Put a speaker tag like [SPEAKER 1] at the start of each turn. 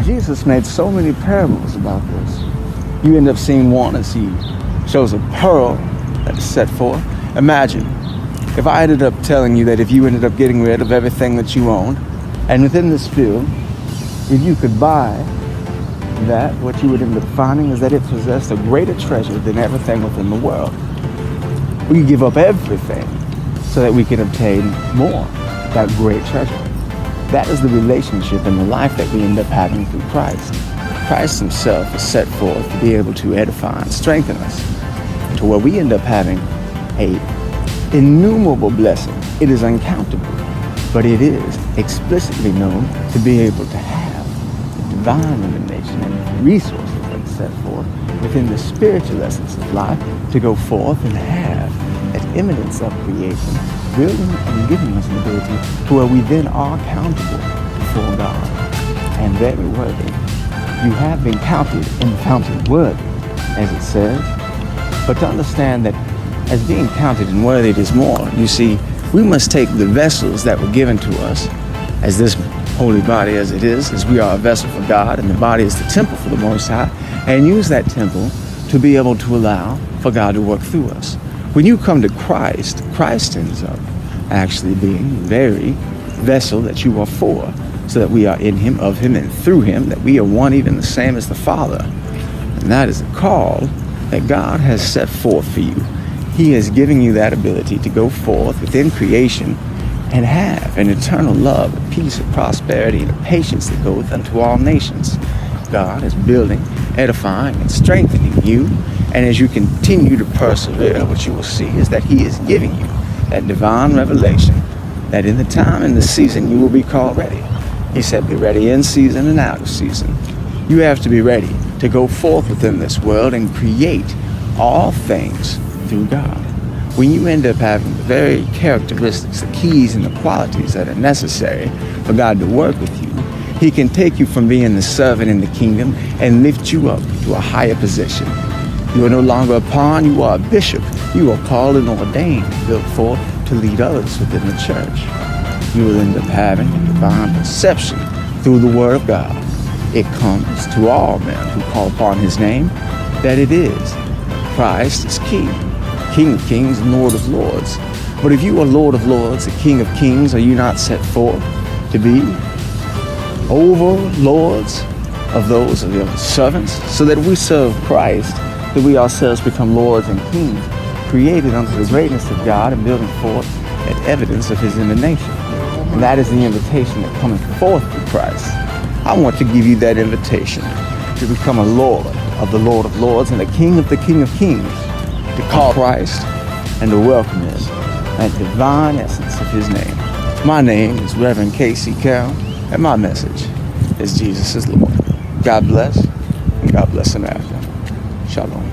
[SPEAKER 1] Jesus made so many parables about this. You end up seeing one as he shows a pearl that is set forth. Imagine if I ended up telling you that if you ended up getting rid of everything that you owned, and within this field, if you could buy that, what you would end up finding is that it possessed a greater treasure than everything within the world. We give up everything so that we can obtain more, that great treasure. That is the relationship and the life that we end up having through Christ. Christ himself is set forth to be able to edify and strengthen us to where we end up having a innumerable blessing. It is uncountable, but it is explicitly known to be able to have the divine illumination and resources that are set forth within the spiritual essence of life to go forth and have that imminence of creation, building and giving us an ability to where we then are accountable before God and very worthy. You have been counted and counted worthy, as it says, but to understand that as being counted and worthy, it is more. You see, we must take the vessels that were given to us as this holy body as it is, as we are a vessel for God, and the body is the temple for the Most High, and use that temple to be able to allow for God to work through us. When you come to Christ, Christ ends up actually being the very vessel that you are for, so that we are in him, of him, and through him, that we are one, even the same as the Father. And that is a call that God has set forth for you. He is giving you that ability to go forth within creation and have an eternal love, a peace, a prosperity, and a patience that goeth unto all nations. God is building, edifying, and strengthening you. And as you continue to persevere, what you will see is that he is giving you that divine revelation that in the time and the season you will be called ready. He said, be ready in season and out of season. You have to be ready to go forth within this world and create all things through God. When you end up having the very characteristics, the keys, and the qualities that are necessary for God to work with you, he can take you from being the servant in the kingdom and lift you up to a higher position. You are no longer a pawn, you are a bishop. You are called and ordained, built forth to lead others within the church. You will end up having a divine perception through the word of God. It comes to all men who call upon his name that it is Christ is King, King of kings and Lord of lords. But if you are Lord of lords, the King of kings, are you not set forth to be overlords of those of your servants, so that we serve Christ, that we ourselves become lords and kings, created unto the greatness of God and building forth that evidence of his emanation. And that is the invitation that cometh forth through Christ. I want to give you that invitation to become a Lord of the Lord of lords and a King of the King of kings, to call Christ and to welcome him, that divine essence of his name. My name is Rev Kasey Carroll, and my message is Jesus is Lord. God bless, and God bless America. Shalom.